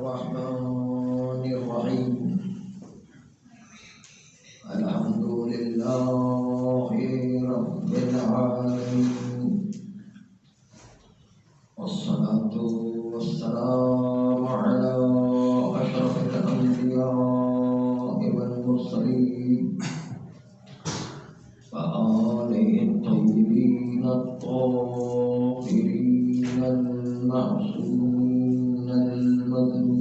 الرحمن الرحيم الحمد لله رب العالمين والصلاة والسلام على أشرف الأنبياء والمرسلين وآله الطيبين الطاهرين المعصومين المظلومين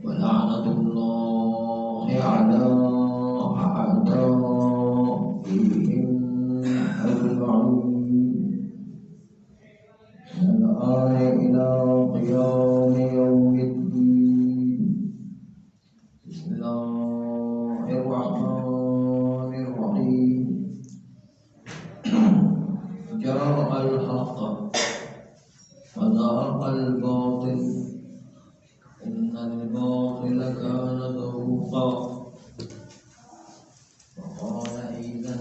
ولعنة الله على أعدائهم أجمعين من الآن إلى قيام يوم الدين. بسم الله الرحمن الرحيم. جاء الحق وزهق الباطل إن الباطل كان زهوقا وقال أيضا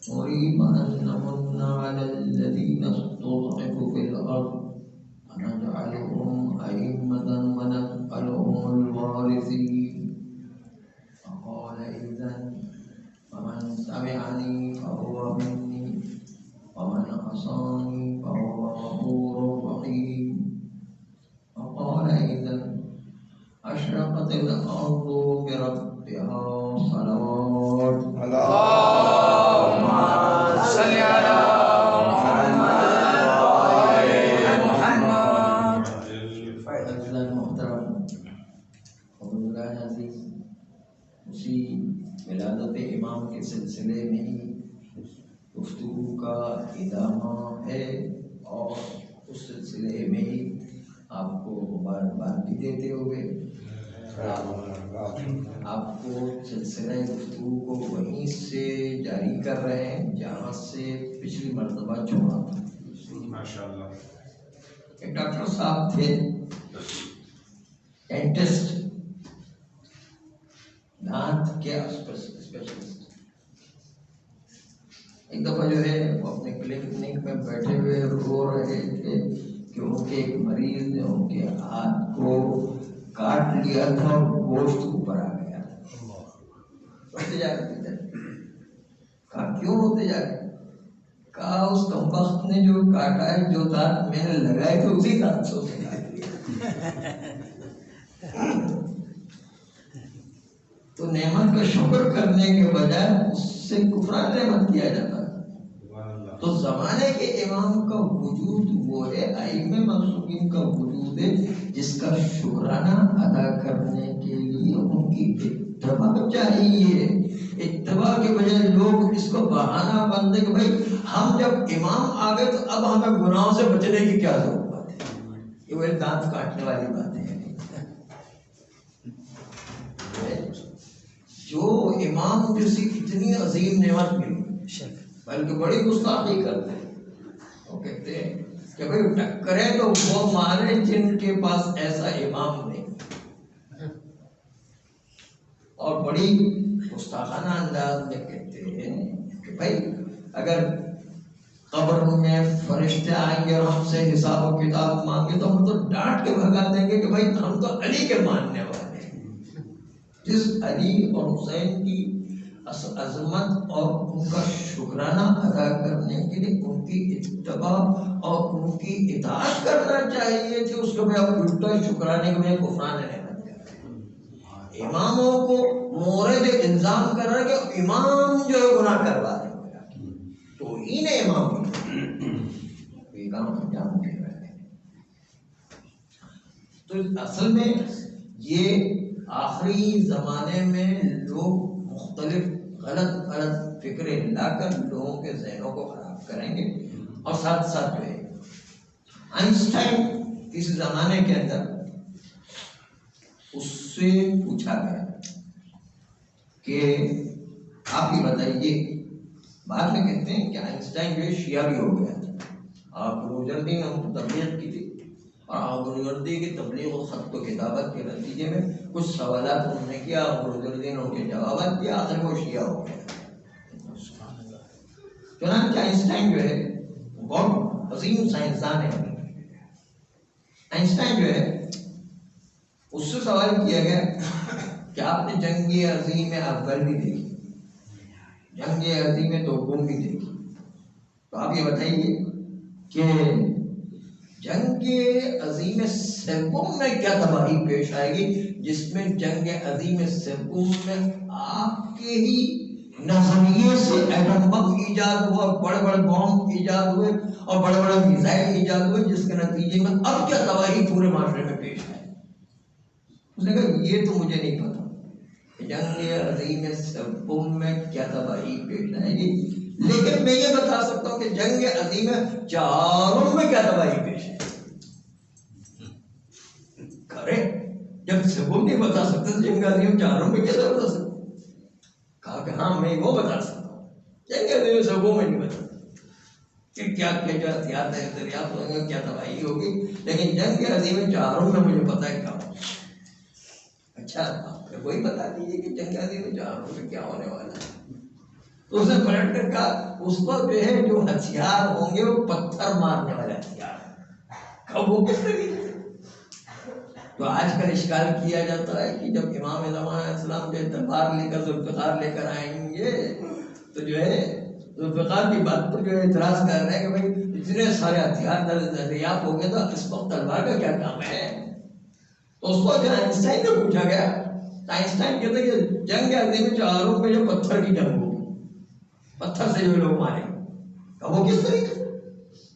نريد أن نمن على الذين استضعفوا في الأرض ونجعلهم أئمة ونجعلهم الوارثين وقال أيضا فمن تبعني فهو مني ومن عصاني فهو غفور رحيم وقال أيضا أشرقت الأرض بربها صلوات اللهم صل على محمد. عزیزان محترم حضران عزیز، اسی ولادت امام کے سلسلے میں ہی گفتگو کا ادامہ ہے اور اس سلسلے میں ہی آپ کو مبارکباد بھی دیتے ہوئے آپ کو سلسلہ گفتگو کو وہیں سے جاری کر رہے ہیں جہاں سے پچھلی مرتبہ چھوڑا تھا. ماشاءاللہ. ایک ڈاکٹر صاحب تھے، ڈینٹسٹ، دانت کے اسپیشلسٹ. ایک دفعہ جو ہے وہ اپنے کلینک میں بیٹھے ہوئے رو رہے تھے کہ ان کے ایک مریض نے ان کے ہاتھ کو کاٹ لیا تھا اور گوشت اوپر آ گیا. روتے جا رہے تھے. کہا کیوں روتے جا رہے؟ کہا اس کمبخت نے جو کاٹا ہے، جو دانت میں نے لگائے تھے اسی دانت سے اسے کاٹ لیا. تو نعمت کا شکر کرنے کے بجائے اس سے کفران نعمت کیا جاتا ہے. تو زمانے کے امام کا وجود وہ ہے، ائمہ معصومین کا وجود ہے، جس کا شکرانہ ادا کرنے کے لیے ان کی اتباع چاہیے. اتباع کے بجائے لوگ اس کو بہانہ بنتے کہ بھائی ہم جب امام آ گئے تو اب ہمیں گناہوں سے بچنے کی کیا ضرورت ہے. یہ وہ دانت کاٹنے والی باتیں ہیں. جو امام جیسی اتنی عظیم نعمت ملی بلکہ بڑی گستاخی کرتے ہیں. وہ کہتے ہیں کہ بھائی ٹکرے تو وہ مارے جن کے پاس ایسا امام نہیں. اور بڑی گستاخانہ انداز میں کہتے ہیں کہ بھائی اگر قبر میں فرشتے آئیں گے اور ہم سے حساب و کتاب مانگے تو ہم تو ڈانٹ کے بھگا دیں گے کہ بھائی ہم تو علی کے ماننے والے ہیں. جس علی اور حسین کی عظمت اور ان کا شکرانہ ادا کرنے کے لیے ان کی اتباع اور ان کی اطاعت کرنا چاہیے کہ اس کو میں اب الٹا شکرانے کے میں کفران نعمت کر رہے ہیں. اماموں کو مورد الزام کر رہا ہے کہ امام جو ہے گناہ کروا رہے ہیں، تو انہیں امام یہ کام انجام دے رہے ہیں. تو اصل میں یہ آخری زمانے میں لوگ مختلف غلط فکریں لا کر لوگوں کے ذہنوں کو خراب کریں گے. اور ساتھ ساتھ جو ہے آئنسٹائن اس زمانے کے اندر اس سے پوچھا گیا کہ آپ ہی بتائیے. بعد میں کہتے ہیں کہ آئنسٹائن جو ہے شیعہ بھی ہو گیا تھا. آپ گروجردی نے ان کو تبلیغ کی تھی اور آپ گروجردی کی تبلیغ و خط و کتابت کے نتیجے میں کچھ سوالات انہوں نے کیا، گروجردی نے ان کے جوابات دیا، آخر وہ شیعہ ہو گیا. چنانچہ آئنسٹائن جو ہے بہت عظیم سائنسدان ہے آئنسٹائن جو ہے اس سے سوال کیا گیا کہ آپ نے جنگ عظیم اول بھی دیکھی، جنگ عظیم دوم بھی دیکھی، تو آپ یہ بتائیے کہ جنگ عظیم سوم میں کیا تباہی پیش آئے گی، جس میں جنگ عظیم سوم میں آپ کے ہی نظریے سے ایٹم بم ایجاد ہوا، بڑے بڑے بم ایجاد ہوئے اور بڑے بڑے میزائل ایجاد ہوئے، جس کے نتیجے میں اب کیا تباہی پورے معاشرے میں پیش آئے؟ اس نے کہا یہ تو مجھے نہیں پتا جنگ عظیم سوم میں کیا تباہی پیش آئے گی، لیکن میں یہ بتا سکتا ہوں کہ جنگ عظیم چاروں میں کیا تباہی پیش ہے۔ کرے جب سوم نہیں بتا سکتے تو جنگ عظیم چاروں میں کیسے بتا سکتے؟ کہا کہ ہاں میں وہ بتا سکتا ہوں، جنگ عظیم سوم میں نہیں بتا کہ کیا کیا احتیاط ہے، دریافت ہوں گے، کیا تباہی ہوگی، لیکن جنگ عظیم چاروں میں مجھے پتا ہے کیا ہوگا۔ اچھا آپ وہی بتا دیجیے کہ جنگ عظیم چاروں میں کیا ہونے والا ہے۔ تو اس نے پلٹ کر کہا اس پر جو ہے جو ہتھیار ہوں گے وہ پتھر مارنے والے ہتھیار ہیں۔ اب وہ کس طریقے سے؟ تو آج کل اشکال کیا جاتا ہے کہ جب امام زمان علیہ السلام جو تلوار لے کر ذوالفقار لے کر آئیں گے تو جو ہے ذوالفقار کی بات پر جو ہے اعتراض کر رہے ہیں کہ بھائی اتنے سارے ہتھیار دریافت ہو گئے تو اس وقت تلوار کا کیا کام ہے؟ تو اس کو جو آئنسٹائن سے پوچھا گیا، آئنسٹائن کہتے ہیں کہ جنگ عظیم چاروں میں جو پتھر کی جنگ ہوگی، پتھر سے جو لوگ مارے گا، وہ کس طریقے سے؟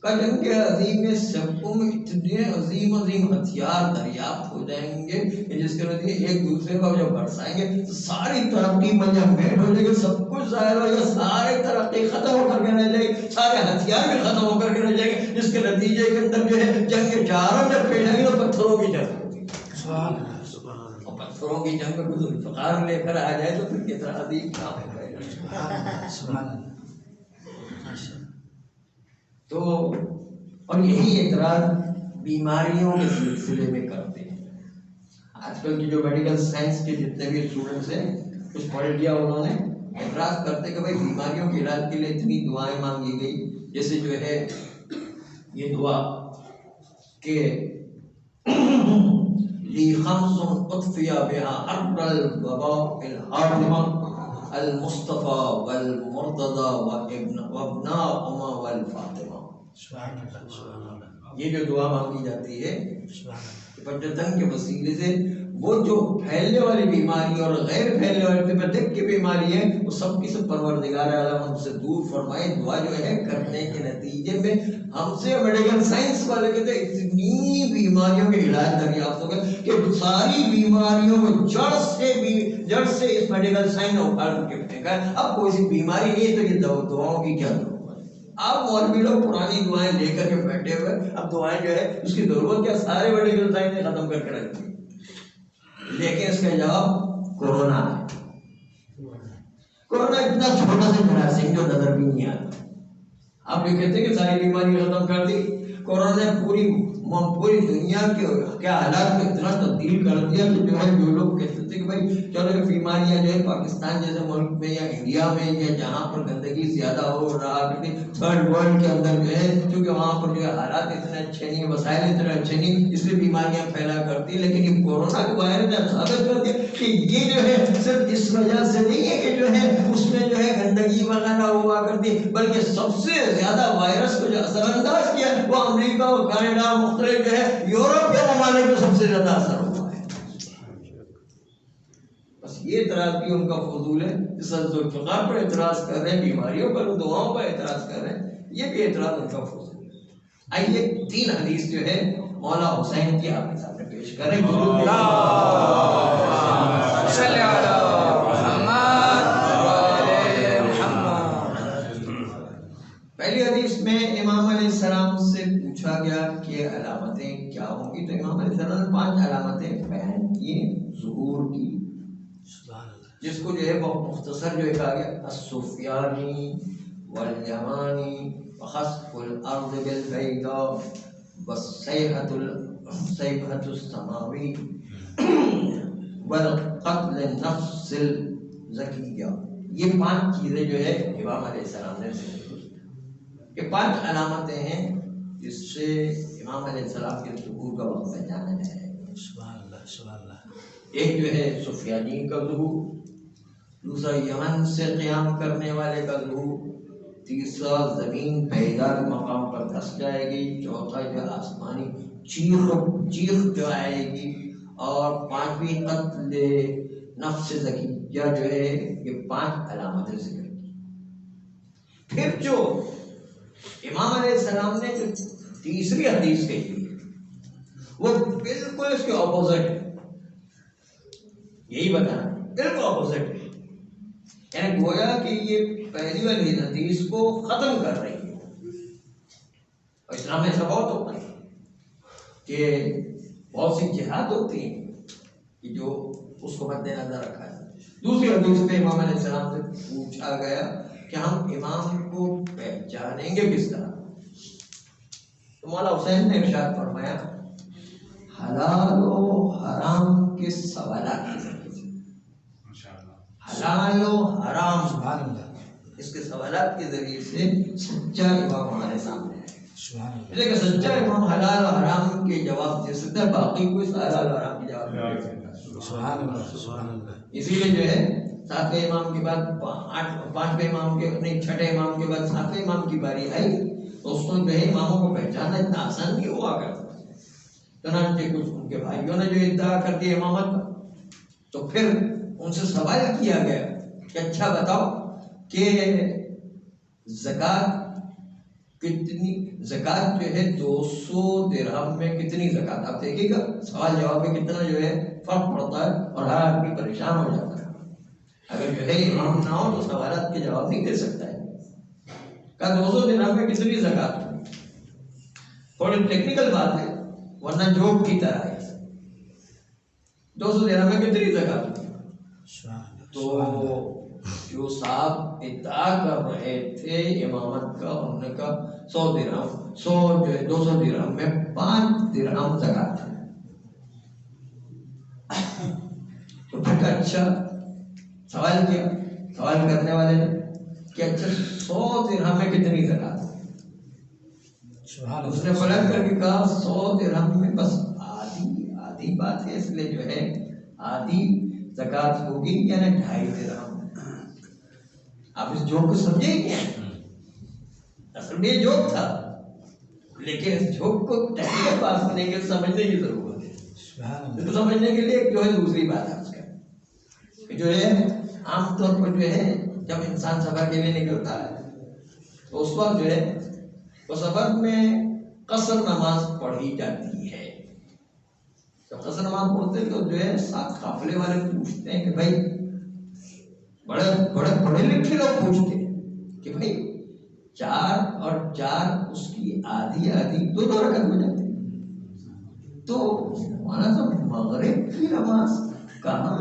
کہ جنگ عظیم سوم اتنے عظیم عظیم ہتھیار دریافت ہو جائیں گے کہ جس کے نتیجے ایک دوسرے کو جب برسائیں گے تو ساری ترقی منجمد ہو جائے گی، سب کچھ ظاہر ہو جائے گا، ساری ترقی ختم ہو کر کے رہ جائے گی، سارے ہتھیار بھی ختم ہو کر کے رہ جائیں گے، جس کے نتیجے کے اندر جو ہے جنگ چاروں جب پیش آئیں گے تو پتھروں کی جنگ ہوگی۔ اور پتھروں کی جنگ میں ذوالفقار لے کر آ جائے تو پھر کتنا عظیم کام ہو جائے گا۔ تو اور یہی اعتراض بیماریوں کے سلسلے میں کرتے ہیں۔ آج کل کی جو میڈیکل سائنس کے جتنے بھی اسٹوڈنٹس ہیں کچھ پڑھ لیا انہوں نے، اعتراض کرتے کہ بھائی بیماریوں کے علاج کے لیے اتنی دعائیں مانگی گئی، جیسے جو ہے یہ دعا کہ لی خمس اطفی بها حر الوباء الحاطمہ المصطفیٰ والمرتضی وابناؤہما والفاطمہ۔ یہ جو دعا مانگی جاتی ہے پنجتن کے وسیلے سے وہ جو پھیلنے والی بیماری اور غیر پھیلنے والی تبدک کی بیماری ہے وہ سب کی سب پروردگار عالم ہم سے دور فرمائے۔ دعا جو ہے کرنے کے نتیجے میں ہم سے میڈیکل سائنس والے کہتے ہیں اتنی بیماریوں کے علاج دریافت ہو گئے کہ ساری بیماریوں کو جڑ سے اس میڈیکل سائنس نے اکھاڑ کے پھینکا۔ اب کوئی سی بیماری نہیں ہے تو یہ دعاؤں کی کیا ضرورت؟ اب مولوی لوگ پرانی دعائیں لے کر کے بیٹھے ہوئے، اب دعائیں جو ہے اس کی ضرورت کیا؟ سارے میڈیکل سائنس نے ختم کر کے رکھ دی۔ لیکن اس کا جواب کورونا ہے۔ کورونا اتنا چھوٹا سا جراثیم جو نظر بھی نہیں آتا۔ آپ یہ کہتے ہیں کہ ساری بیماری ختم کر دی، کورونا نے پوری دنیا کے حالات کو اتنا تبدیل کر دیا کہ جو ہے جو لوگ کہتے تھے کہ بھائی چلو بیماریاں جو ہے پاکستان جیسے ملک میں یا انڈیا میں یا جہاں پر گندگی زیادہ ہو رہا ہے، تھرڈ ورلڈ کے اندر جو ہے کیونکہ وہاں پر جو ہے حالات اتنے اچھے نہیں، وسائل اتنے اچھے نہیں، اس لیے بیماریاں پھیلا کرتی، لیکن یہ کورونا کے وائرس نے ثابت کر دیا کہ یہ جو ہے صرف اس وجہ سے نہیں ہے کہ جو ہے اس میں جو ہے گندگی وغیرہ ہوا کرتی، بلکہ سب سے زیادہ وائرس کو جو اثر انداز کیا وہ امریکہ اور کینیڈا مختلف جو ہے یورپ کے ممالک میں سب سے زیادہ اثر ہوا ہے۔ بس یہ اعتراض بھی ان کا فضول ہے، جس ذوالفقار پر اعتراض کر رہے ہیں، بیماریوں پر دعاؤں پر اعتراض کر رہے ہیں، یہ بھی اعتراض ان کا فضول ہے۔ آئیے 3 حدیث جو ہے مولا حسین کی آپ کے سامنے پیش کریں۔ پہلی حدیث میں امام علیہ السلام سے پوچھا گیا کہ علامتیں کیا ہوں گی، تو امام علیہ السلام نے 5 علامتیں بیان کی ظہور کی، جس کو جو ہے بہت مختصر جو ہے کہا گیا السفیانی والیمانی وخسف الارض بالبیضاء والصیحة السماوی والقتل النفس الزکیہ۔ یہ 5 چیزیں جو ہے امام علیہ السلام نے ذکر کی، یہ 5 علامتیں ہیں جس سے امام علیہ السلام کے ظہور کا وقت پہچانا جائے گا۔ سبحان اللہ سبحان اللہ۔ ایک جو ہے سفیانی کا ظہور، دوسرا یمن سے قیام کرنے والے کا ظہور، تیسرا زمین پیدار مقام پر دھس جائے گی، چوتھا جو آسمانی چیخ جو آئے گی، اور پانچویں قتل نفس زکیہ جو ہے، یہ 5 علامتیں ذکر کی۔ پھر جو امام علیہ السلام نے جو تیسری حدیث کہی وہ بالکل اس کے اپوزٹ ہے، یہی بتانا بالکل اپوزٹ ہے، یعنی گویا کہ یہ پہلی والی حدیث کو ختم کر رہی ہے۔ اور اسلام میں ایسا بہت ہوتا ہے کہ بہت سی جہاد ہوتی ہیں کہ جو اس کو مد نظر رکھا ہے۔ دوسری حدیث میں امام علیہ السلام سے پوچھا گیا کہ ہم امام کو پہچانیں گے کس طرح؟ تو مولا حسین نے ارشاد فرمایا حلال و حرام کے سوالات کے ذریعے سے، حلال و حرام سبحان اللہ اس کے سوالات کے ذریعے سے سچا امام ہمارے سامنے ہے۔ سبحان اللہ۔ لیکن سچا امام حلال و حرام کے جواب دے سکتا ہے، باقی کوئی حلال و حرام کے جواب نہیں دے سکتا۔ سبحان اللہ سبحان اللہ۔ اسی لیے جو ہے 7ویں امام کے بعد 5ویں امام کے نہیں 6ٹھے امام کے بعد 7ویں امام کی باری آئی تو اس کو جو ہے اماموں کو پہچاننا اتنا آسان نہیں ہوا کرتا۔ چنانچہ کچھ ان کے بھائیوں نے جو ادعا کر دی امامت کا، تو پھر ان سے سوال کیا گیا کہ اچھا بتاؤ کہ زکوٰۃ کتنی، زکوٰۃ جو ہے 200 درہم میں کتنی زکوٰۃ؟ آپ دیکھیے گا سوال جواب میں کتنا جو ہے فرق پڑتا ہے اور ہر آدمی پریشان ہو جاتا ہے۔ اگر جو ہے امام نہ ہو تو سوالات کے جواب نہیں دے سکتا ہے۔ کہا 200 درہم میں کتنی زکوٰۃ؟ تھوڑی ٹیکنیکل بات ہے ورنہ جوک کی طرح ہے۔ 200 درہم میں کتنی زکوٰۃ؟ تو جو صاحب ادعا کر رہے تھے امامت کا، انہوں نے کہا 100 درہم، 100 جو ہے 200 درہم میں 5 درہم زکوٰۃ ہے۔ تو پھر کہا اچھا، سوال کیا سوال کرنے والے نے کہ اچھا 100 درہم میں کتنی زکوٰۃ؟ اس نے پلٹ کر کے کہا 100 درہم میں بس آدھی بات ہے، اس لیے جو ہے آدھی زکوٰۃ ہوگی یعنی 2.5 درہم۔ آپ اس جوک کو سمجھے کیا؟ اصل میں یہ جوک تھا، لیکن اس جوک کو ٹیکنیکل بات سننے کے سمجھنے کی ضرورت ہے۔ اس کو سمجھنے کے لیے جو ہے دوسری بات ہے اس کا، جو ہے عام طور پر جو ہے جب انسان سفر کے لیے نکلتا ہے تو اس وقت جو ہے وہ سفر میں قصر نماز پڑھی جاتی ہے۔ جب قصر نماز پڑھتے تو جو ہے ساتھ قافلے والے پوچھتے ہیں کہ بھائی، بڑے پڑھے لکھے لوگ پوچھتے ہیں کہ بھائی 4 اور 4 اس کی آدھی 2 رکعت ہو جاتی ہے، تو مولانا صاحب مغرب کی نماز کہاں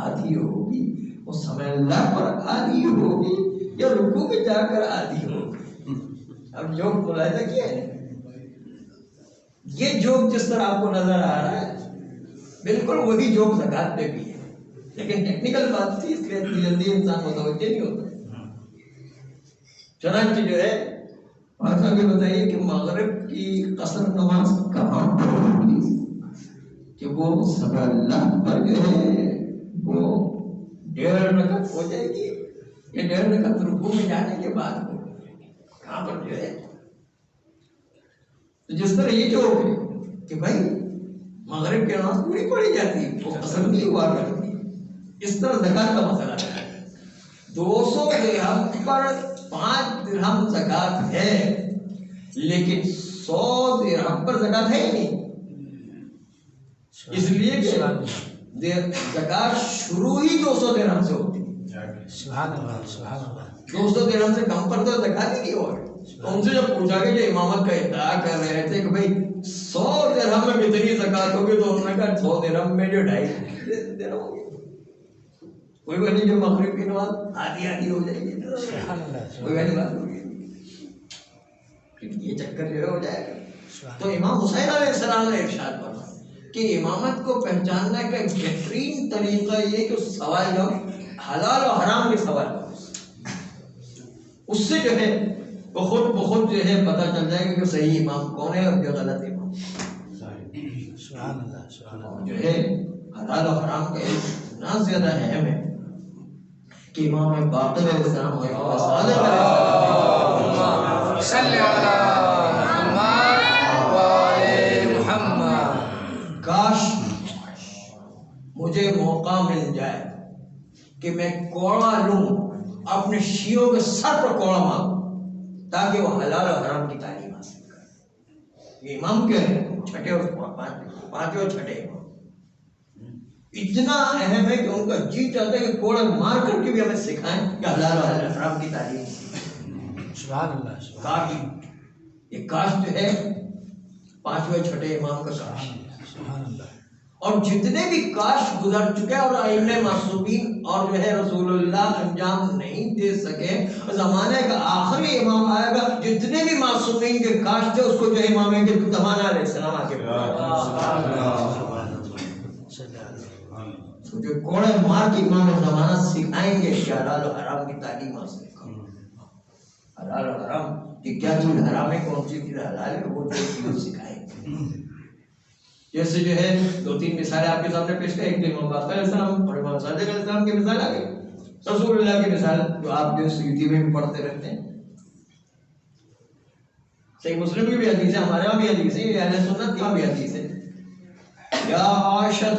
آدھی ہوگی؟ وہ سمے اللہ پر آدھی ہوگی یا رکوع میں جا کر آدھی ہوگی؟ اب جوک ملاحظہ کیا ہے، یہ جوک جس طرح آپ کو نظر آ رہا ہے بالکل وہی جوک زکوٰۃ پہ بھی ہے، لیکن ٹیکنیکل بات تھی اس لیے اتنی جلدی انسان متوجہ نہیں ہوتا۔ چنانچہ جو ہے بات آگے بتائیے کہ مغرب کی قصر نماز کہاں ہوگی کہ وہ سب اللہ پر جو ہے وہ 1.5 رکعت ہو جائے گی یا 1.5 رکعت رکوع میں جانے کے بعد ہو، کہاں پر جو ہے؟ تو جس طرح یہ جوک ہے کہ بھائی مغرب کی نماز پوری پڑھی جاتی ہے، وہ قصر نہیں ہوا کرتی، اس طرح زکوٰۃ کا مسئلہ ہے۔ 200 درہم پر 5 درہم زکوٰۃ ہے، لیکن 100 درہم پر زکوٰۃ ہے ہی نہیں، اس لیے کہ زکوٰۃ شروع ہی 200 درہم سے ہوتی ہے۔ سبحان اللہ سبحان اللہ۔ 200 درہم سے کم پر تو زکوٰۃ ہی نہیں ہوگی۔ تو ان سے جب پوچھا کہ جو امامت کا ادعا کر رہے تھے کہ بھائی 100 درہم میں کتنی زکوٰۃ ہوگی، تو انہوں نے کہا 100 درہم میں جو 2.5 درہم ہوگی، کوئی بات نہیں، جو مغرب کی نماز آدھی ہو جائے گی، کوئی والی بات ہوگی، یہ چکر جو ہے ہو جائے گا۔ تو امام حسین علیہ السلام نے ارشاد فرمایا کہ امامت کو پہچاننے کا ایک بہترین طریقہ یہ کہ سوال جو حلال و حرام کے سوال اس سے جو ہے بخود جو ہے پتہ چل جائے گا کہ صحیح امام کون ہے اور جو غلط امام. سبحان اللہ سبحان اللہ. جو ہے حلال و حرام کا اتنا زیادہ اہم ہے کہ امام باقر علیہ السلام و امام صادق علیہ السلام صلی علی محمد و آل محمد. کاش مجھے موقع مل جائے کہ میں کوڑا لوں اپنے شیعوں کے سر پر کوڑا ماروں تاکہ وہ حلال و حرام کی تعلیم حاصل کریں. یہ امام کیا ہے؟ چھٹے اور پانچویں چھٹے امام اتنا اہم ہے کہ ان کا جی چاہتا ہے کہ کوڑا مار کر کے بھی ہمیں سکھائیں کہ حلال و حرام کی تعلیم. سبحان اللہ سبحان کاش یہ کاش جو ہے پانچویں چھٹے امام کا کاش. سبحان اللہ. اور جتنے بھی کاش گزر چکے اور ائمہ معصومین اور جو ہے رسول اللہ انجام نہیں دے سکے، زمانے کا آخری امام آئے گا جتنے بھی معصومین کے کاش تھے اس کو جو ہے امام کے زمانہ علیہ السلام آ کے جو کوڑے مار کے امام زمانہ سکھائیں گے کہ حلال و حرام کی تعلیم حاصل کرو. حلال و حرام کہ کیا چیز حرام ہے کون سی چیز حلال ہے وہ چیز سکھائیں گے. جیسے جو ہے دو تین مثالیں آپ کے سامنے پیش کریں. ایک تو امام باقر علیہ السلام اور امام صادق علیہ السلام کی مثال آ گئی. رسول اللہ کی مثال جو آپ جو سیدھی میں بھی پڑھتے رہتے ہیں. صحیح مسلم کی بھی حدیث ہے، ہمارے یہاں بھی حدیث ہے، اہل سنت کی بھی حدیث ہے. یا عائشہ،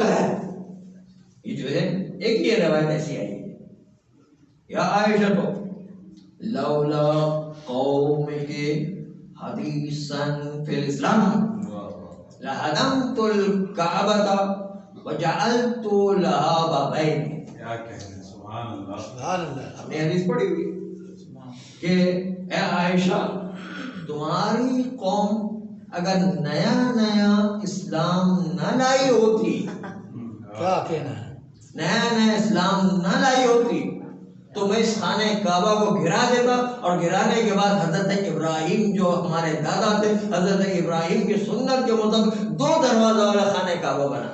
یہ جو ہے ایک ہی روایت ایسی آئی ہے. یا عائشہ لولا قومک حدیثا فی الاسلام لہدمت الکعبۃ وجعلت لها بابین. کیا کہتے ہیں، سبحان اللہ. سبحان اللہ. ہم نے حدیث پڑھی ہوئی کہ اے عائشہ تمہاری قوم اگر نیا نیا اسلام نہ لائی ہوتی، کیا کہنا ہے؟ نیا اسلام نہ لائی ہوتی تو میں اس خانہ کعبہ کو گرا دیتا، اور گرانے کے بعد حضرت ابراہیم جو ہمارے دادا تھے، حضرت ابراہیم کی سنت کے مطابق 2 دروازہ والا خانہ کعبہ بنا.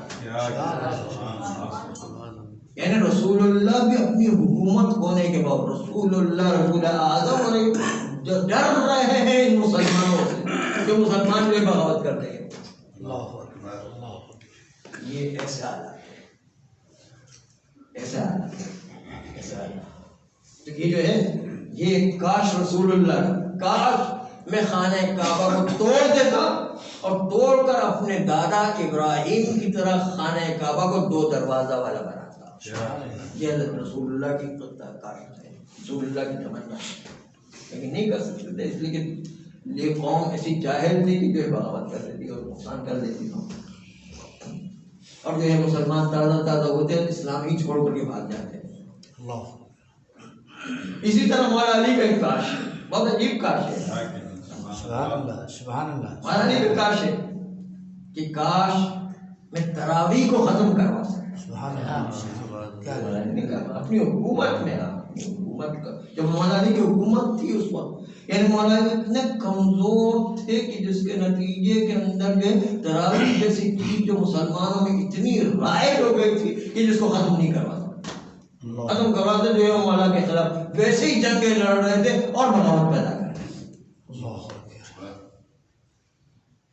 یعنی رسول اللہ بھی اپنی حکومت ہونے کے بعد رسول اللہ رسول اعظم علیہ جو ڈر رہے ہیں ان مسلمانوں سے جو مسلمان بھی بغاوت کر رہے ہیں. اللہ اکبر اللہ اکبر. یہ ایسا حالات ہے، ایسا حالات ہے، ایسا حالات. تو یہ جو ہے یہ کاش رسول اللہ کاش میں خانہ کعبہ کو توڑ دیتا اور توڑ کر اپنے دادا ابراہیم کی طرح خانہ کعبہ کو 2 دروازہ والا بناتا. یہ رسول اللہ کی کاش ہے، رسول اللہ کی تمنا ہے، لیکن نہیں کر سکتے تھے، اس لیے کہ یہ قوم ایسی جاہل تھی کہ جو بغاوت کر دیتی اور نقصان کر دیتی تھی. اور جو ہے مسلمان تازہ ہوتے ہیں اسلام ہی چھوڑ کر کے بھاگ جاتے ہیں. اللہ. اسی طرح مولا علی کا ایک کاش ہے، بہت عجیب کاش ہے. سبحان اللہ سبحان اللہ. مولا علی کا کاش ہے کہ کاش میں تراویح کو ختم کروا سکتا. سبحان اللہ. کیا مولا علی نے کہا اپنی حکومت میں حکومت کا جب مولا علی کی حکومت تھی اس وقت، یعنی مولا علی اتنے کمزور تھے کہ جس کے نتیجے کے اندر جو تراویح جیسی چیز جو مسلمانوں میں اتنی رائج ہو گئی تھی کہ جس کو ختم نہیں کروا سکتا. ختم کرواتے جو ہے مولا کے خلاف ویسے ہی جنگیں لڑ رہے تھے اور بغاوت پیدا کر رہے تھے. اللہ اکبر.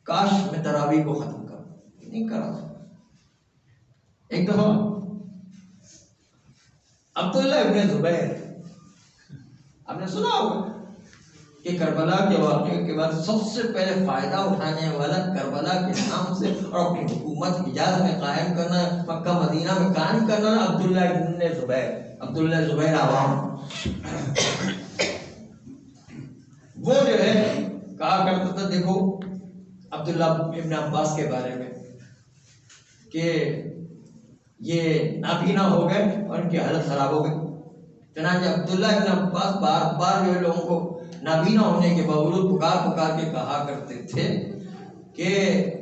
کاش میں تراویح کو ختم کروں، نہیں کرا. ایک دفعہ عبداللہ ابن زبیر، آپ نے سنا ہوگا کہ کربلا کے واقعے کے بعد سب سے پہلے فائدہ اٹھانے والا کربلا کے نام سے اور اپنی حکومت حجاز میں قائم کرنا، مکہ مدینہ میں قائم کرنا عبداللہ ابن زبیر، عبداللہ زبیر عوام. وہ جو ہے کہا کرتا تھا، دیکھو عبداللہ ابن عباس کے بارے میں کہ یہ نابینا ہو گئے اور ان کی حالت خراب ہو گئی. چنانچہ عبداللہ ابن عباس بار بار جو لوگوں کو نابینا ہونے کے باوجود پکار کے کہا کرتے تھے کہ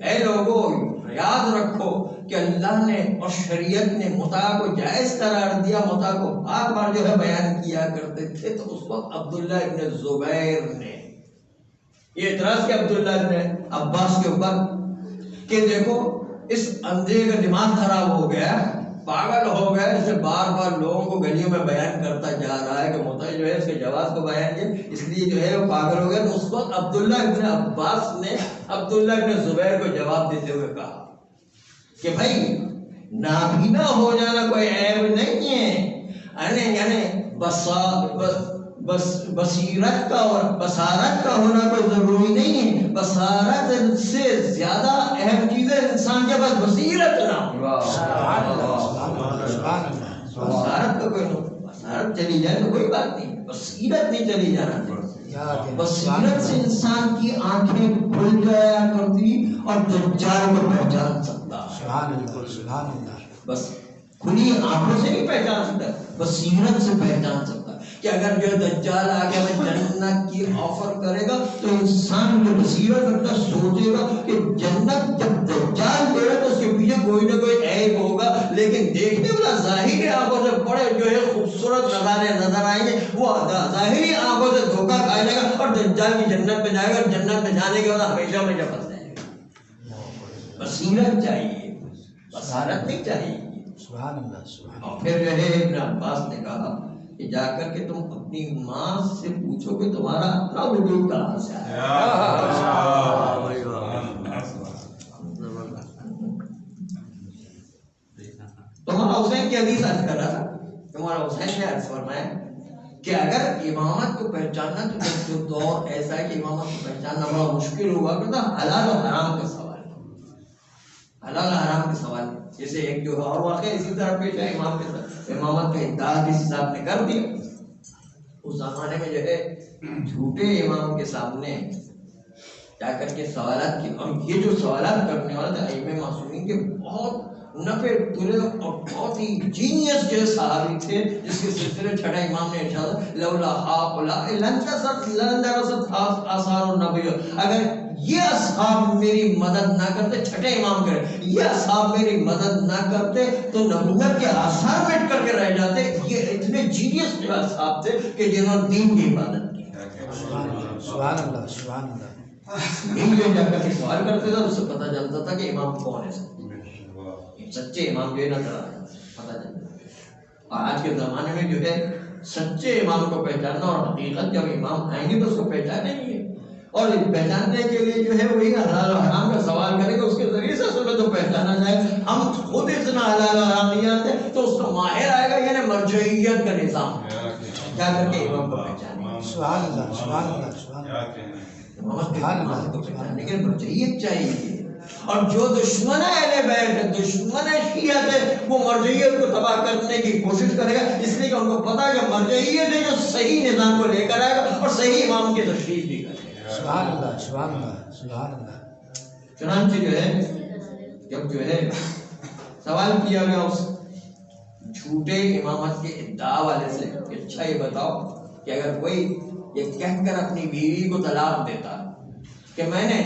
اے لوگوں یاد رکھو کہ اللہ نے اور شریعت نے متاع کو جائز قرار دیا. متاع کو بار بار جو ہے بیان کیا کرتے تھے. تو اس وقت عبداللہ ابن زبیر نے یہ اعتراض کیا عبداللہ ابن عباس کے اوپر کہ دیکھو اس اندھے کا دماغ خراب ہو گیا پاگل ہو گئے، اسے بار بار لوگوں کو گلیوں میں بیان کرتا جا رہا ہے کہ مطلب جو ہے اس کے جواز کو بیان کیا، اس لیے جو ہے وہ پاگل ہو گئے۔ تو اس وقت عبداللہ ابن عباس نے عبداللہ ابن زبیر کو جواب دیتے ہوئے کہا کہ بھائی نابینا ہو جانا کوئی عیب نہیں ہے، یعنی بصیرت کا اور بصارت کا ہونا کوئی ضروری نہیں ہے، بصارت سے زیادہ اہم چیز ہے انسان کے پاس بصیرت نہ ہو۔ بصارت کا کوئی بصارت چلی جائے تو کوئی بات نہیں، بصیرت نہیں چلی جانا چاہیے۔ بصیرت سے انسان کی آنکھیں کھل جایا کرتی اور دجال کو پہچان سکتا ہے۔ بس کھلی آنکھوں سے نہیں پہچان سکتا، بصیرت سے پہچان سکتا کہ اگر جو دجال آگے میں جنت کی آفر کرے گا تو انسان جو بصیرت رکھتا سوچے گا کہ جنت جب دجال دے گا تو اس کے پیچھے کوئی نہ کوئی عیب ہوگا، لیکن دیکھنے والا ظاہری آنکھوں سے بڑے جو ہے خوبصورت نظارے نظر آئیں گے، وہ ظاہری آنکھوں سے دھوکہ کھا جائے گا اور دجال کی جنت میں جائے گا، اور جنت میں جانے کے بعد ہمیشہ ہمیشہ پھنس جائے گا۔ بصیرت چاہیے، بصارت نہیں چاہیے۔ اور پھر جو ہے ابن عباس نے کہا کہ جا کر کے تم اپنی ماں سے پوچھو کہ تمہارا اپنا وجود کہاں سے آیا۔ تمہارا حسین کی حدیث عرض کر رہا تھا، تمہارا حسین نے عرض فرمایا کہ اگر امامت کو پہچاننا تو جو دور ایسا ہے کہ امامت کو پہچاننا بڑا مشکل ہوا کرتا، حلال و حرام کا سوال، حلال و حرام کے سوال، جیسے ایک جو اور واقعہ اسی طرح پیش ہے، امام کے ساتھ امامت کا ادعا کسی صاحب نے کر دیا، اس زمانے میں جو ہے جھوٹے امام کے سامنے جا کر کے سوالات کی، اور یہ جو سوالات کرنے والا تھا ائمہ معصومین کے بہت نفع تلے اور بہت ہی جینیس جو صحابی تھے، جس کے سلسلے چھٹا امام نے ارشاد لولا ہؤلاء لندرست آثار النبی، اگر یہ اصحاب میری مدد نہ کرتے، چھٹے امام کرے، یہ اصحاب میری مدد نہ کرتے تو نبوت کے آثار مٹ کر کے رہ جاتے۔ یہ اتنے جینیس جو اصحاب تھے کہ جنہوں نے دین کی عبادت کی۔ سبحان اللہ، سبحان اللہ۔ یہ جا کر کے سوال کرتے تھے، اس سے پتہ چلتا تھا کہ امام کون ہے، سچے امام جو ہے نہ پتہ چلتا۔ اور آج کے زمانے میں جو ہے سچے امام کو پہچاننا اور حقیقت جب امام آئیں گے تو اس کو پہچانے ہی ہے، اور پہچاننے کے لیے جو ہے وہی حلال و حرام کا سوال کرے گا، اس کے ذریعے سے اصل تو پہچانا جائے۔ ہم خود اتنا حلال و حرام نہیں جانتے تو اس کا ماہر آئے گا، یعنی مرجعیت کا نظام کیا کر کے امام کو پہچانے۔ سبحان اللہ، سبحان اللہ، سبحان اللہ۔ امام کو پہچاننے کے لیے مرجعیت چاہیے، اور جو دشمن اہل بیت ہے، دشمن شیعت ہے، وہ مرجعیت کو تباہ کرنے کی کوشش کرے گا، اس لیے کہ ان کو پتا ہے کہ مرجعیت ہے جو صحیح نظام کو لے کر آئے گا اور صحیح امام کی تشریح بھی کرے گا۔ سبحان اللہ، سبحان اللہ، سبحان اللہ۔ چنانچہ جو ہے جب جو ہے سوال کیا گیا اس جھوٹے امامت کے ادعا والے سے کہ اچھا یہ بتاؤ کہ اگر کوئی یہ کہہ کر اپنی بیوی کو طلاق دیتا کہ میں نے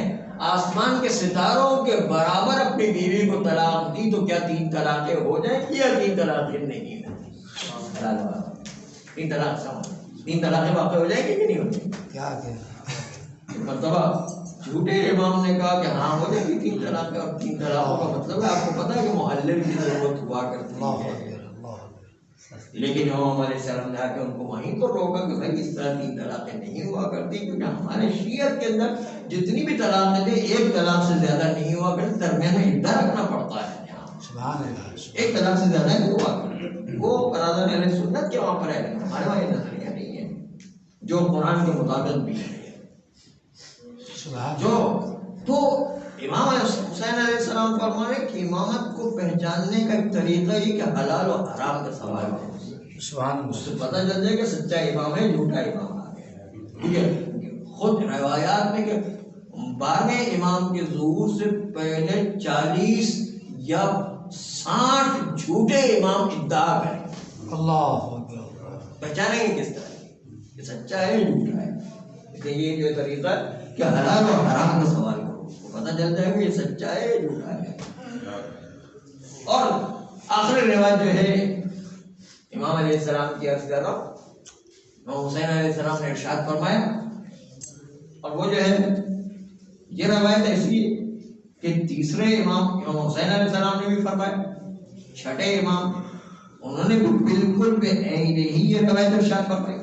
آسمان کے ستاروں کے برابر اپنی بیوی کو طلاق دی تو کیا 3 طلاقیں ہو جائیں گی یا 3 طلاقیں نہیں ہوتی؟ تین طلاقیں واقع ہو جائیں گی کہ نہیں ہوتی؟ کیا مرتبہ جھوٹے امام نے کہا کہ ہاں ہو جائے گی 3 طلاقیں، اور 3 طلاقوں کا مطلب ہے آپ کو پتا ہے کہ محلل کی ضرورت ہوا کرتی ہے، لیکن امام علیہ السلام نے آ کے ان کو وہیں پر روکا کہ بھائی اس طرح 3 طلاقیں نہیں ہوا کرتی، کیونکہ ہمارے شیعت کے اندر جتنی بھی طلاقیں تھے 1 طلاق سے زیادہ نہیں ہوا کرتی، درمیان میں عدہ رکھنا پڑتا ہے، سبحان اللہ۔ 1 طلاق سے زیادہ نہیں ہوا کرتی۔ وہ برادر اہل سنت کے وہاں پر ہے، ہمارے وہاں یہ نظریہ نہیں ہے جو قرآن کے مطابق بھی ہے۔ جو تو امام حسین علیہ السلام فرمانے کہ امامت کو پہچاننے کا ایک طریقہ یہ کہ حلال و حرام کا سوال ہے، سبحان اس اللہ۔ سے پتہ چل جائے کہ سچا امام ہے جھوٹا امام ہے۔ ٹھیک ہے، خود روایات میں کہ 12 امام کے ظہور سے پہلے 40 یا 60 جھوٹے امام ادعا کریں، اللہ اکبر۔ پہچانیں گے کس طرح کہ سچا ہے جھوٹا ہے؟ اس لیے یہ جو طریقہ ہے کہ حلال و حرام کا سوال کرو، پتہ چل جائے گا یہ سچا ہے جھوٹا ہے۔ اور آخری روایت جو ہے امام علیہ السلام کی عرض کر رہا ہوں، امام حسین علیہ السلام نے ارشاد فرمایا، اور وہ جو ہے یہ روایت ایسی ہے کہ تیسرے امام حسین علیہ السلام نے بھی فرمایا، چھٹے امام انہوں نے بھی بالکل بے عین ہی یہ روایت ارشاد فرمائی،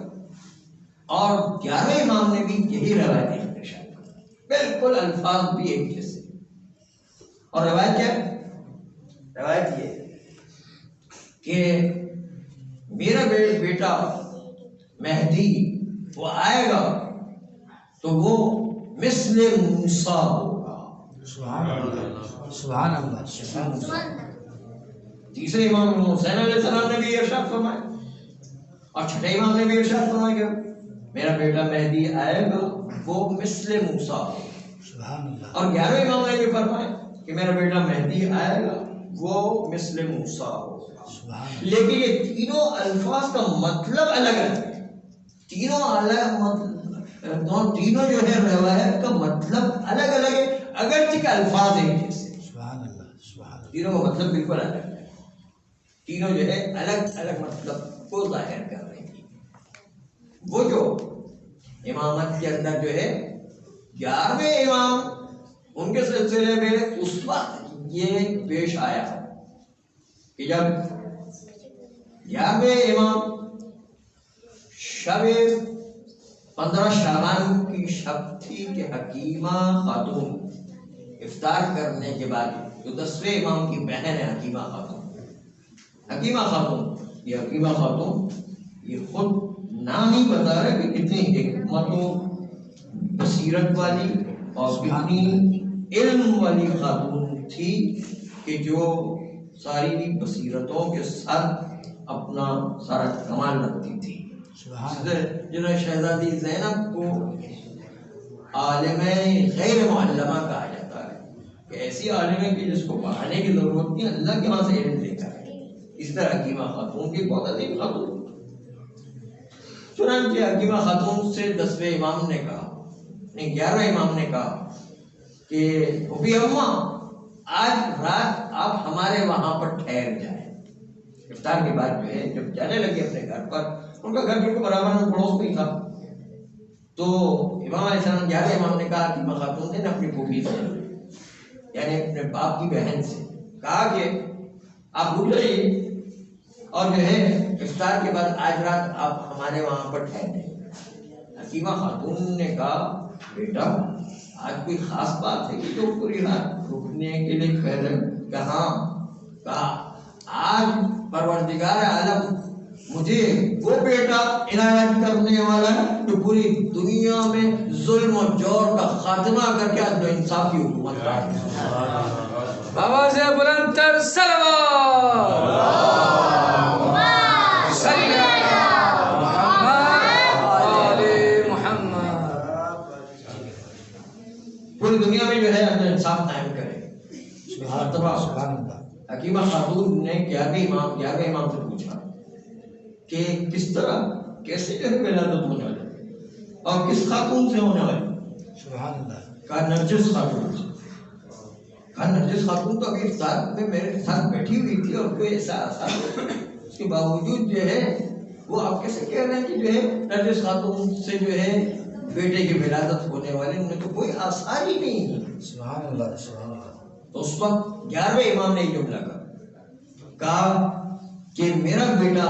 اور 11ویں امام نے بھی یہی روایت ارشاد فرمائی، بالکل الفاظ بھی ایک جیسے۔ اور روایت کیا ہے؟ روایت یہ کہ میرا بیٹا مہدی وہ آئے گا تو وہ مثل موسیٰ ہوگا۔ سبحان اللہ سبحان اللہ سبحان اللہ۔ تیسرے امام حسین علیہ السلام نے بھی ارشاد فرمایا، اور چھٹے امام نے بھی ارشاد فرمایا کہ میرا بیٹا مہدی آئے گا وہ مثل موسیٰ ہوگا۔ سبحان اللہ۔ اور 11ویں امام نے بھی فرمایا کہ میرا بیٹا مہدی آئے گا وہ مثل موسیٰ ہوگا۔ سبحان اللہ۔ لیکن یہ تینوں الفاظ کا مطلب الگ الگ ہے، تینوں الگ مطلب، تینوں جو ہے روایت کا مطلب الگ الگ ہے، اگرچہ کہ الفاظ ایک جیسے۔ سبحان اللہ سبحان اللہ۔ تینوں کا مطلب بالکل الگ ہے، تینوں جو ہے الگ الگ مطلب کو ظاہر کر رہے ہیں۔ وہ جو امامت کے اندر جو ہے 11ویں امام ان کے سلسلے میں اس وقت یہ پیش آیا کہ جب 11ویں امام شب 15 شعبان کی شب تھی کہ حکیمہ خاتون افطار کرنے کے بعد، جو 10ویں امام کی بہن ہے حکیمہ خاتون، حکیمہ خاتون، یہ حکیمہ خاتون یہ خود نام ہی بتا رہے کہ کتنی حکمت و بصیرت والی اور کتنی علم والی خاتون تھی کہ جو ساری بصیرتوں کے ساتھ اپنا سارا کمال رکھتی تھی۔ جنہوں شہزادی زینب کو عالم غیر معلمہ کہا جاتا ہے کہ ایسی عالم ہے کہ جس کو پڑھانے کی ضرورت نہیں، اللہ کے وہاں سے علم لے کر ہے۔ اس طرح حکیمہ خاتون کی بہت عظیم خاتون۔ چنانچہ حکیمہ خاتون سے 10ویں امام نے کہا، نہیں 11ویں امام نے کہا کہ ابھی اماں آج رات آپ ہمارے وہاں پر ٹھہر جائیں۔ افطار کے بعد جو ہے جب جانے لگے اپنے گھر پر، ان کا گھر بالکل برابر میں پڑوس میں ہی تھا، تو امام علیہ السلام 11ویں امام نے کہا کہ خاتون نے اپنی پھوپھی سے یعنی اپنے باپ کی بہن سے کہا کہ آپ رک جائیے اور جو ہے افطار کے بعد آج رات آپ ہمارے وہاں پر ٹھہریں۔ حکیمہ خاتون نے کہا بیٹا آج کوئی خاص بات ہے کہ تو پوری رات رکنے کے لیے کہہ رہے؟ کہا آج پروردگار عالم مجھے وہ بیٹا عنایت کرنے والا ہے جو پوری دنیا میں ظلم و جور کا خاتمہ کر کے عدل و انصاف کی حکومت قائم۔ بابا سے بلند تر سلوات پوری دنیا میں جو ہے عدل انصاف قائم کرے۔ سبحان اللہ۔ حکیمہ خاتون نے 11ویں امام سے پوچھا کہ کس طرح کیسے جو ہے ولادت ہونے والی اور کس خاتون سے ہونے والی؟ سبحان اللہ۔ کہا نرجس خاتون سے۔ کہا نرجس خاتون تو ابھی افطار میں میرے ساتھ بیٹھی ہوئی تھی اور کوئی ایسا آثار، اس کے باوجود جو ہے وہ آپ کیسے کہہ رہے ہیں کہ جو ہے نرجس خاتون سے جو ہے بیٹے کی ولادت ہونے والی؟ ان میں تو کوئی آثار ہی نہیں ہے۔ سبحان اللہ سبحان اللہ۔ تو اس وقت 11ویں امام نے یہ جملہ کہا کہ میرا بیٹا،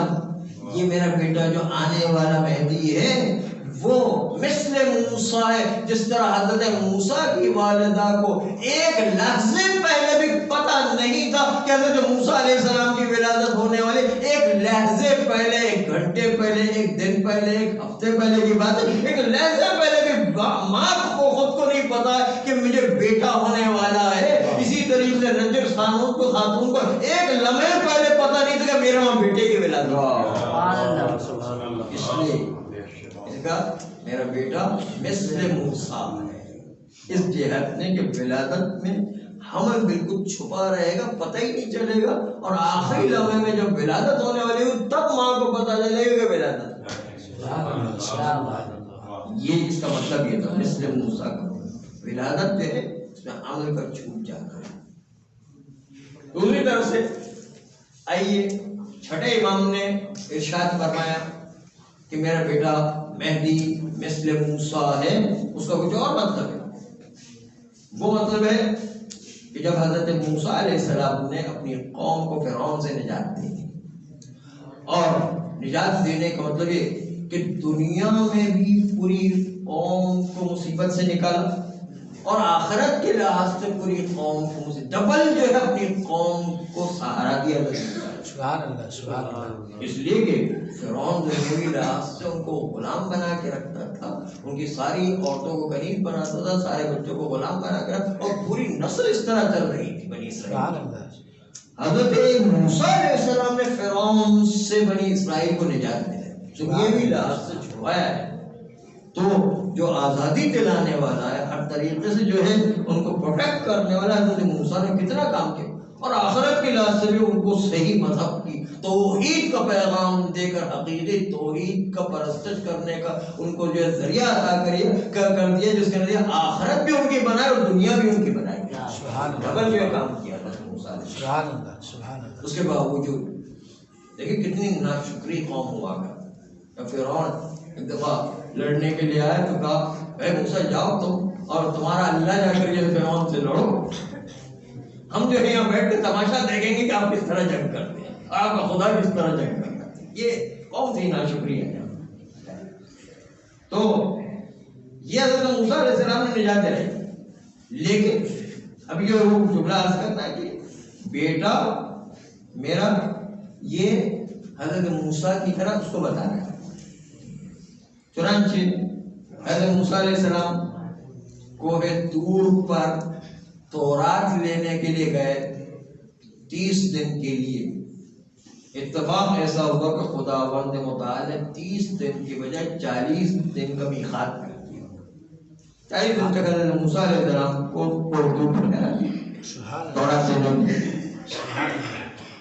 یہ میرا بیٹا جو آنے والا مہدی ہے وہ مثل موسیٰ ہے، جس طرح حضرت موسیٰ کی والدہ کو ایک لحظے پہلے بھی پتہ نہیں تھا کہ حضرت موسیٰ علیہ السلام کی ولادت ہونے والے، ایک لحظے پہلے، ایک گھنٹے پہلے، ایک دن پہلے، ایک ہفتے پہلے کی بات ہے، ایک لحظے پہلے بھی ماں کو خود کو نہیں پتا کہ مجھے بیٹا ہونے والا ہے۔ اسی طریقے سے نرجس خاتون کو ایک لمحے پہلے پتہ نہیں تھا کہ میرے وہاں بیٹے کی ولادت ہے۔ اس لیے اس کا میرا بیٹا مثل موسیٰ ہے، اس جہت نے کہ ولادت میں حمل بالکل چھپا رہے گا، پتہ ہی نہیں چلے گا، اور آخری لمحے میں جب ولادت ہونے والی ہو تب ماں کو پتہ چلے گا کہ ولادت۔ یہ اس کا مطلب یہ تھا مثل موسیٰ کا ولادت جو ہے اس میں عمل کا چھوٹ جانا ہے۔ دوسری طرف سے آئیے چھٹے امام نے ارشاد فرمایا کہ میرا بیٹا مہدی مثل موسیٰ ہے، اس کا کچھ اور مطلب ہے۔ وہ مطلب ہے کہ جب حضرت موسیٰ علیہ السلام نے اپنی قوم کو فرعون سے نجات دی، اور نجات دینے کا مطلب یہ کہ دنیا میں بھی پوری قوم کو مصیبت سے نکالا اور آخرت کے لحاظ سے پوری قوم کو ڈبل جو ہے اپنی قوم کو سہارا دیا۔ سبحان اللہ سبحان اللہ۔ اس لیے کہ فرعون دنیاوی لحاظ سے ان کو غلام بنا کے رکھتا تھا، ان کی ساری عورتوں کو غریب بناتا تھا، سارے بچوں کو غلام بنا کے رکھتا، اور پوری نسل اس طرح چل رہی تھی بنی سبحان اسرائیل۔ اللہ۔ حضرت موسیٰ علیہ السلام نے فرعون سے بنی اسرائیل کو نجات دلائی، دنیاوی لحاظ سے چھڑوایا ہے۔ تو جو آزادی دلانے والا ہے، ہر طریقے سے جو ہے ان کو پروٹیکٹ کرنے والا ہے، حضرت موسیٰ نے کتنا کام کیا، اور آخرت کے لحاظ سے بھی ان کو صحیح مذہب کی توحید کا پیغام دے کر عقیدے توحید کا پرستش کرنے کا ان کو جو ہے ذریعہ عطا کر دیا، جس کے نتیجے آخرت بھی ان کی بنائے اور دنیا بھی ان کی بنائی۔ سبحان اللہ۔ ڈبل جو ہے کام کیا حضرت موسیٰ علیہ السلام۔ سبحان اللہ سبحان اللہ۔ اس کے باوجود دیکھیں کتنی ناشکری قوم ہوا کر۔ فرعون ایک دفعہ لڑنے کے لیے آیا تو کہا اے موسیٰ جاؤ تم اور تمہارا اللہ جا کر یہ فرعون سے لڑو، ہم جو ہے یہاں بیٹھ کے تماشا دیکھیں گے کہ آپ کس طرح جنگ کرتے ہیں، آپ کا خدا کس طرح جنگ کرتا ہے۔ یہ قوم تھی ناشکری ہے۔ تو یہ حضرت موسیٰ علیہ السلام نے نجات دلائی، لیکن اب یہ جملہ عرض کرنا ہے کہ بیٹا میرا یہ حضرت موسیٰ کی طرح اس کو بتانا ہے۔ چنانچہ حضرت موسیٰ علیہ السلام کوہ طور پر تورات لینے کے لیے گئے 30 دن کے لیے۔ اتفاق ایسا ہوا کہ خداوند متعال نے 30 دن کی بجائے 40 دن کا میقات کر دیا۔ 40 دن تک حضرت موسیٰ علیہ السلام کو اردو پر ٹھہرا دیا تورات لینے کے لیے،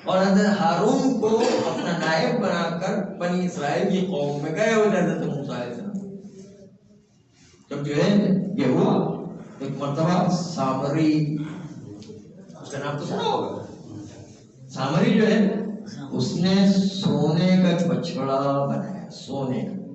اور حضرت ہارون کو اپنا نائب بنا کر بنی اسرائیل کی قوم میں گئے ہوئے حضرت موسیٰ علیہ السلام۔ جب جو ہے یہ ہوا، ایک مرتبہ سامری، اس کا نام تو سنا ہوگا، سامری جو ہے اس نے سونے کا بچڑا بنایا، سونے کا،